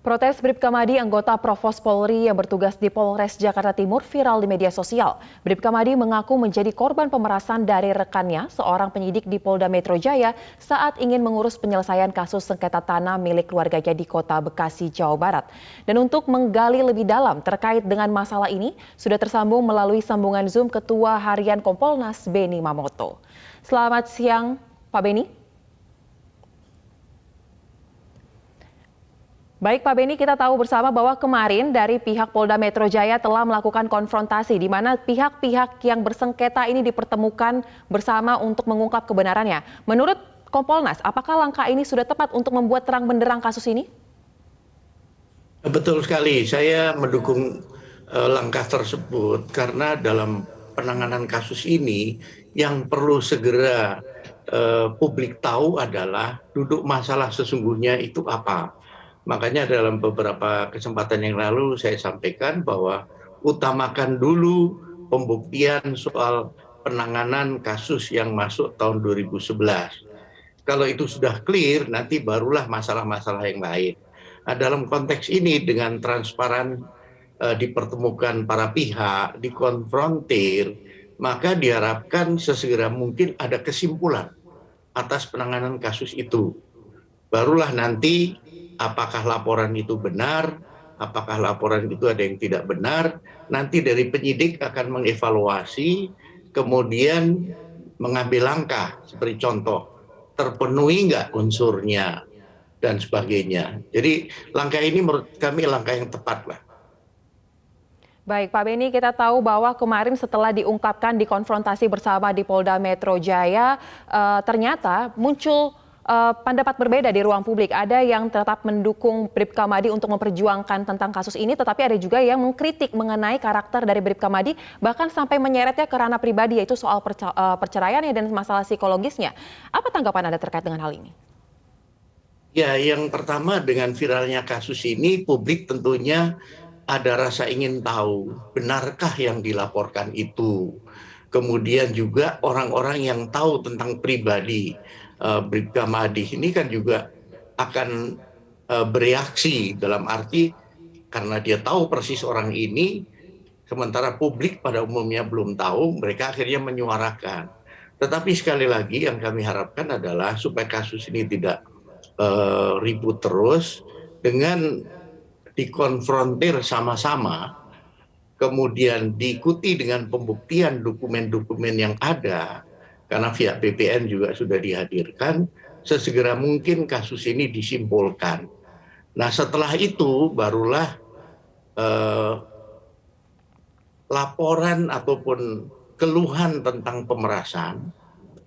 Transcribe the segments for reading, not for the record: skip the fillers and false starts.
Protes Bribka Madi, anggota Provos Polri yang bertugas di Polres Jakarta Timur viral di media sosial. Bribka Madi mengaku menjadi korban pemerasan dari rekannya, seorang penyidik di Polda Metro Jaya saat ingin mengurus penyelesaian kasus sengketa tanah milik keluarganya di Kota Bekasi, Jawa Barat. Dan untuk menggali lebih dalam terkait dengan masalah ini, sudah tersambung melalui sambungan Zoom Ketua Harian Kompolnas Beni Mamoto. Selamat siang, Pak Beni. Baik Pak Beni, kita tahu bersama bahwa kemarin dari pihak Polda Metro Jaya telah melakukan konfrontasi di mana pihak-pihak yang bersengketa ini dipertemukan bersama untuk mengungkap kebenarannya. Menurut Kompolnas, apakah langkah ini sudah tepat untuk membuat terang benderang kasus ini? Betul sekali, saya mendukung langkah tersebut karena dalam penanganan kasus ini yang perlu segera publik tahu adalah duduk masalah sesungguhnya itu apa. Makanya dalam beberapa kesempatan yang lalu saya sampaikan bahwa utamakan dulu pembuktian soal penanganan kasus yang masuk tahun 2011. Kalau itu sudah clear, nanti barulah masalah-masalah yang lain. Nah, dalam konteks ini dengan transparan dipertemukan para pihak, dikonfrontir, maka diharapkan sesegera mungkin ada kesimpulan atas penanganan kasus itu. Barulah nanti apakah laporan itu benar, apakah laporan itu ada yang tidak benar, nanti dari penyidik akan mengevaluasi, kemudian mengambil langkah, seperti contoh, terpenuhi nggak unsurnya, dan sebagainya. Jadi langkah ini menurut kami langkah yang tepat lah. Baik Pak Beni, kita tahu bahwa kemarin setelah diungkapkan di konfrontasi bersama di Polda Metro Jaya, ternyata muncul pendapat berbeda di ruang publik. Ada yang tetap mendukung Bribka Madi untuk memperjuangkan tentang kasus ini, tetapi ada juga yang mengkritik mengenai karakter dari Bribka Madi, bahkan sampai menyeretnya ke ranah pribadi, yaitu soal perceraiannya dan masalah psikologisnya. Apa tanggapan Anda terkait dengan hal ini? Ya, yang pertama dengan viralnya kasus ini, publik tentunya ada rasa ingin tahu benarkah yang dilaporkan itu. Kemudian juga orang-orang yang tahu tentang pribadi Bribka Madi ini kan juga akan bereaksi dalam arti karena dia tahu persis orang ini, sementara publik pada umumnya belum tahu, mereka akhirnya menyuarakan. Tetapi sekali lagi yang kami harapkan adalah supaya kasus ini tidak ribut terus dengan dikonfrontir sama-sama, kemudian diikuti dengan pembuktian dokumen-dokumen yang ada, karena pihak BPN juga sudah dihadirkan, sesegera mungkin kasus ini disimpulkan. Nah setelah itu barulah laporan ataupun keluhan tentang pemerasan,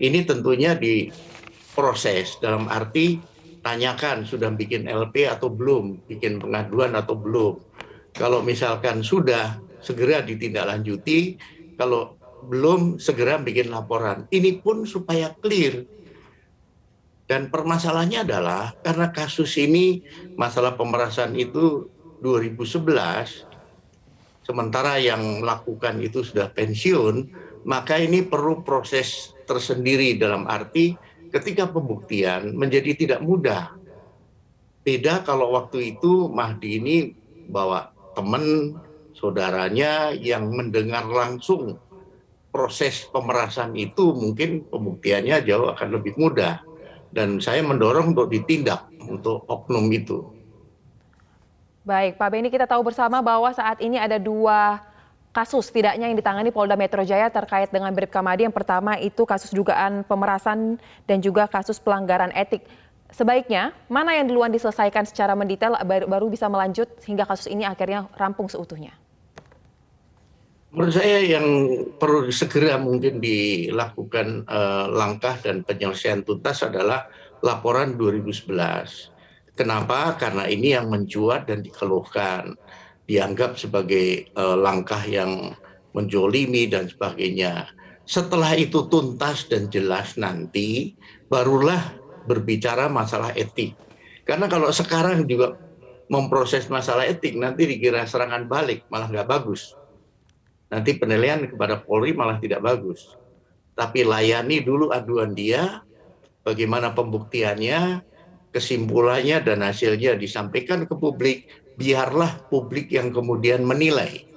ini tentunya diproses dalam arti tanyakan sudah bikin LP atau belum, bikin pengaduan atau belum. Kalau misalkan sudah, segera ditindaklanjuti. Kalau belum, segera bikin laporan. Ini pun supaya clear. Dan permasalahannya adalah karena kasus ini, masalah pemerasan itu 2011, sementara yang melakukan itu sudah pensiun, maka ini perlu proses tersendiri dalam arti ketika pembuktian menjadi tidak mudah. Beda kalau waktu itu Mahdi ini bawa teman, saudaranya yang mendengar langsung proses pemerasan itu, mungkin pembuktiannya jauh akan lebih mudah. Dan saya mendorong untuk ditindak untuk oknum itu. Baik, Pak Beni, kita tahu bersama bahwa saat ini ada dua kasus setidaknya yang ditangani Polda Metro Jaya terkait dengan Bribka Madi. Yang pertama itu kasus dugaan pemerasan dan juga kasus pelanggaran etik. Sebaiknya mana yang duluan diselesaikan secara mendetail baru bisa melanjut hingga kasus ini akhirnya rampung seutuhnya? Menurut saya yang perlu segera mungkin dilakukan langkah dan penyelesaian tuntas adalah laporan 2011. Kenapa? Karena ini yang mencuat dan dikeluhkan, dianggap sebagai langkah yang menjolimi dan sebagainya. Setelah itu tuntas dan jelas nanti, barulah berbicara masalah etik. Karena kalau sekarang juga memproses masalah etik, nanti dikira serangan balik, malah nggak bagus. Nanti penilaian kepada Polri malah tidak bagus. Tapi layani dulu aduan dia, bagaimana pembuktiannya, kesimpulannya dan hasilnya disampaikan ke publik, biarlah publik yang kemudian menilai.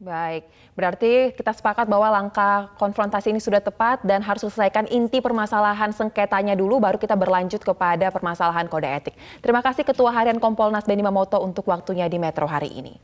Baik, berarti kita sepakat bahwa langkah konfrontasi ini sudah tepat dan harus selesaikan inti permasalahan sengketanya dulu, baru kita berlanjut kepada permasalahan kode etik. Terima kasih Ketua Harian Kompolnas Benny Mamoto untuk waktunya di Metro hari ini.